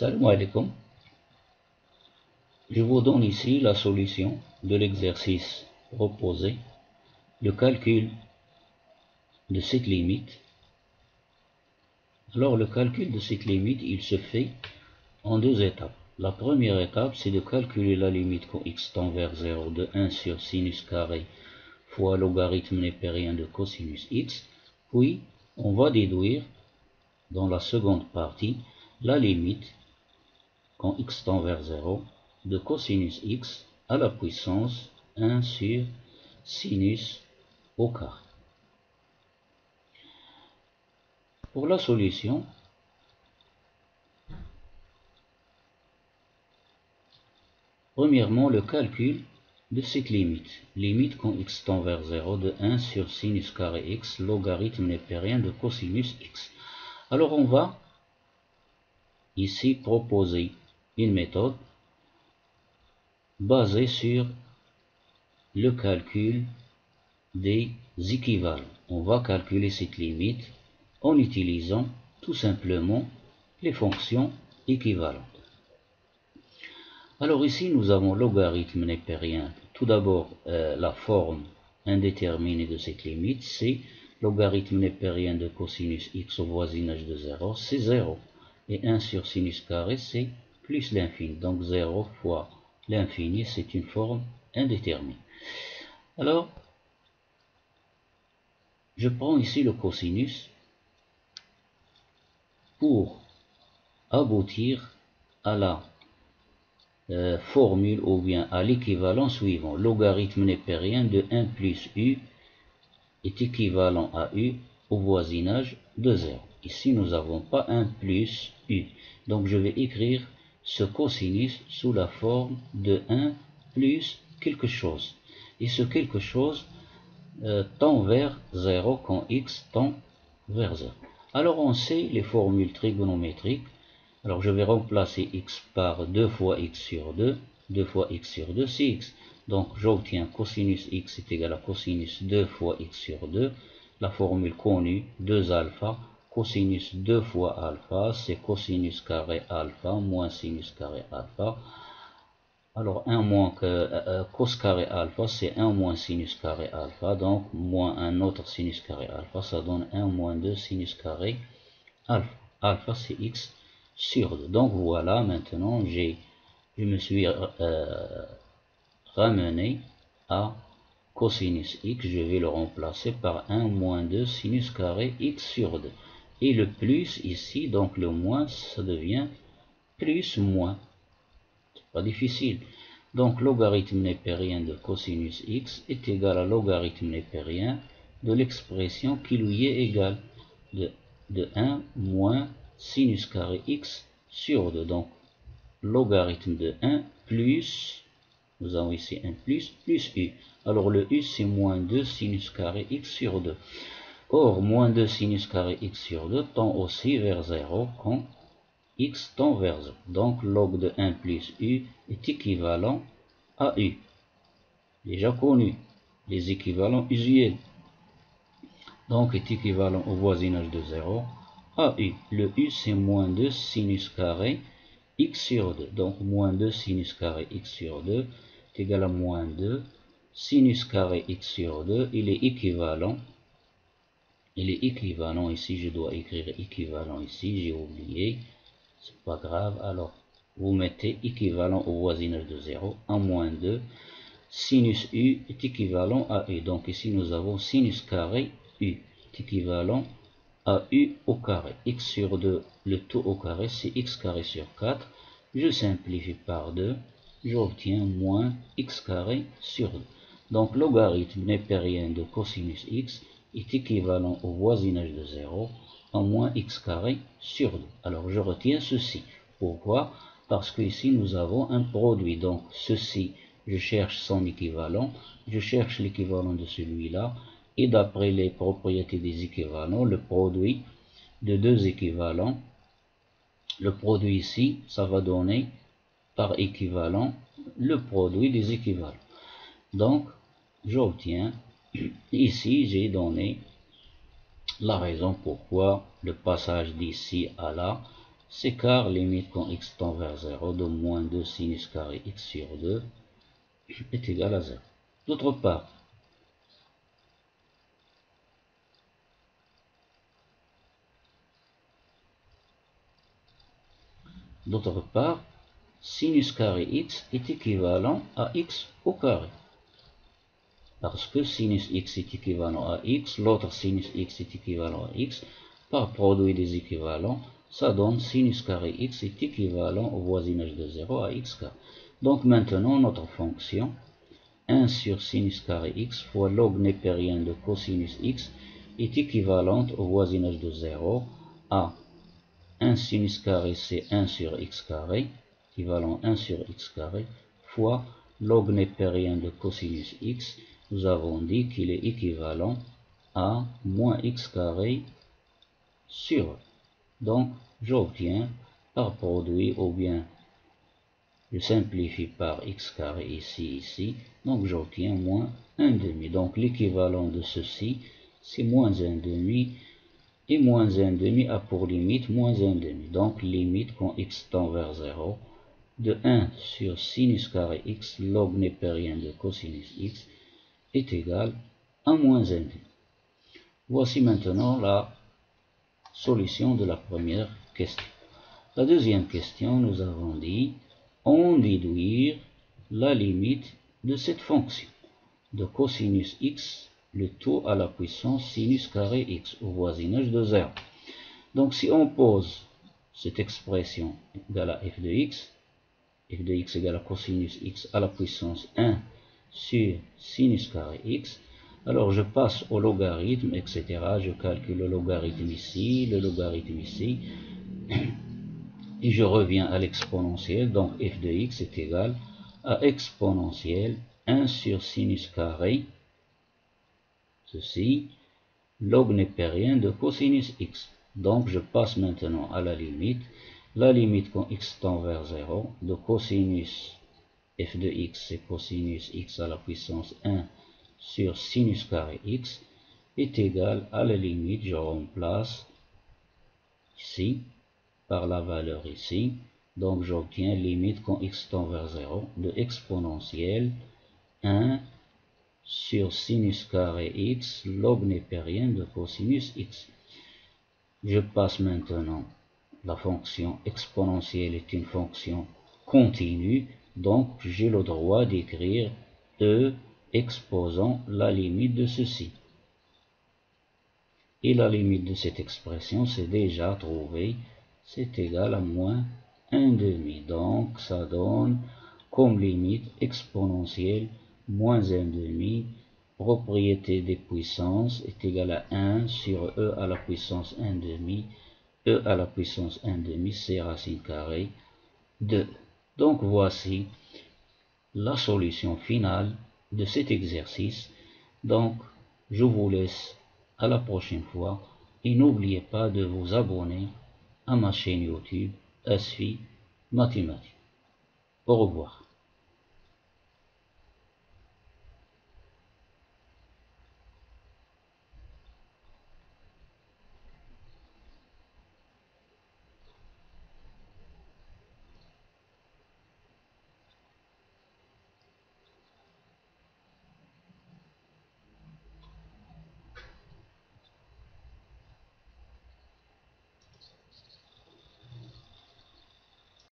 Salam alaikum. Je vous donne ici la solution de l'exercice proposé, le calcul de cette limite. Alors le calcul de cette limite, il se fait en deux étapes. La première étape, c'est de calculer la limite quand x tend vers 0 de 1 sur sinus carré fois logarithme népérien de cosinus x. Puis, on va déduire dans la seconde partie la limite quand x tend vers 0 de cosinus x à la puissance 1 sur sinus au carré. Pour la solution, premièrement, le calcul de cette limite quand x tend vers 0 de 1 sur sinus carré x logarithme népérien de cosinus x. Alors on va ici proposer une méthode basée sur le calcul des équivalents. On va calculer cette limite en utilisant tout simplement les fonctions équivalentes. Alors ici nous avons logarithme népérien. Tout d'abord la forme indéterminée de cette limite, c'est logarithme népérien de cosinus x au voisinage de 0, c'est 0. Et 1 sur sinus carré, c'est plus l'infini. Donc 0 fois l'infini, c'est une forme indéterminée. Alors, je prends ici le cosinus pour aboutir à la formule ou bien à l'équivalent suivant. Logarithme népérien de 1 plus u est équivalent à u au voisinage de 0. Ici, nous n'avons pas 1 plus u. Donc, je vais écrire ce cosinus sous la forme de 1 plus quelque chose. Et ce quelque chose tend vers 0 quand x tend vers 0. Alors, on sait les formules trigonométriques. Alors, je vais remplacer x par 2 fois x sur 2. 2 fois x sur 2, c'est x. Donc, j'obtiens cosinus x est égal à cosinus 2 fois x sur 2. La formule connue, 2 alpha. Cosinus 2 fois alpha, c'est cosinus carré alpha moins sinus carré alpha. Alors, 1 moins cos carré alpha, c'est 1 moins sinus carré alpha. Donc, moins un autre sinus carré alpha, ça donne 1 moins 2 sinus carré alpha. Alpha, c'est x sur 2. Donc, voilà, maintenant, je me suis ramené à cosinus x, je vais le remplacer par 1 moins 2 sinus carré x sur 2. Et le plus ici, donc le moins, ça devient plus moins. C'est pas difficile. Donc logarithme népérien de cosinus x est égal à logarithme népérien de l'expression qui lui est égale de 1 moins sinus carré x sur 2. Donc logarithme de 1 plus, nous avons ici 1 plus u. Alors le u c'est moins 2 sinus carré x sur 2. Or, moins 2 sinus carré x sur 2 tend aussi vers 0 quand x tend vers 0. Donc log de 1 plus u est équivalent à u. Déjà connu, les équivalents usuels. Donc est équivalent au voisinage de 0 à u. Le u c'est moins 2 sinus carré x sur 2. Donc moins 2 sinus carré x sur 2 est égal à moins 2 sinus carré x sur 2. Il est équivalent. Ici, je dois écrire équivalent ici, j'ai oublié. C'est pas grave. Alors, vous mettez équivalent au voisinage de 0 à moins 2. Sinus u est équivalent à u. Donc ici, nous avons sinus carré u est équivalent à u au carré. X sur 2, le tout au carré, c'est x carré sur 4. Je simplifie par 2. J'obtiens moins x carré sur 2. Donc, logarithme népérien de cosinus x est équivalent au voisinage de 0 à moins x carré sur 2. Alors, je retiens ceci. Pourquoi? Parce que ici, nous avons un produit. Donc, ceci, je cherche son équivalent. Je cherche l'équivalent de celui-là. Et d'après les propriétés des équivalents, le produit de deux équivalents, le produit ici, ça va donner par équivalent le produit des équivalents. Donc, j'obtiens, ici, j'ai donné la raison pourquoi le passage d'ici à là c'est car limite quand x tend vers 0 de moins 2 sinus carré x sur 2 est égal à 0. D'autre part, sinus carré x est équivalent à x au carré. Parce que sinus x est équivalent à x, l'autre sinus x est équivalent à x, par produit des équivalents, ça donne sinus carré x est équivalent au voisinage de 0 à x carré. Donc maintenant, notre fonction 1 sur sinus carré x fois log népérien de cosinus x est équivalente au voisinage de 0 à 1 sinus carré c'est 1 sur x carré, équivalent 1 sur x carré, fois log népérien de cosinus x, nous avons dit qu'il est équivalent à moins x carré sur. Donc, j'obtiens par produit, ou bien je simplifie par x carré ici, donc j'obtiens moins 1 demi. Donc, l'équivalent de ceci, c'est moins 1 demi, et moins 1 demi a pour limite moins 1 demi. Donc, limite quand x tend vers 0, de 1 sur sinus carré x log népérien de cosinus x est égal à moins 1 demi. Voici maintenant la solution de la première question. La deuxième question, nous avons dit, en déduire la limite de cette fonction de cosinus x, le tout à la puissance sinus carré x au voisinage de 0. Donc si on pose cette expression égale à f de x égale à cosinus x à la puissance 1 sur sinus carré x, alors je passe au logarithme, etc. Je calcule le logarithme ici, et je reviens à l'exponentielle. Donc f de x est égal à exponentielle 1 sur sinus carré, ceci, log népérien de cosinus x. Donc je passe maintenant à la limite quand x tend vers 0, de cosinus f de x, c'est cosinus x à la puissance 1 sur sinus carré x, est égal à la limite, je remplace ici, par la valeur ici, donc j'obtiens limite quand x tend vers 0, de exponentielle 1 sur sinus carré x log népérien de cosinus x. Je passe maintenant, la fonction exponentielle est une fonction continue, donc j'ai le droit d'écrire e exposant la limite de ceci. Et la limite de cette expression, c'est déjà trouvé, c'est égal à moins 1 demi. Donc ça donne comme limite exponentielle moins 1 demi, propriété des puissances est égale à 1 sur e à la puissance 1 demi, e à la puissance 1 demi, c'est racine carrée de. Donc voici la solution finale de cet exercice. Donc je vous laisse à la prochaine fois et n'oubliez pas de vous abonner à ma chaîne YouTube SFI Mathématiques. Au revoir.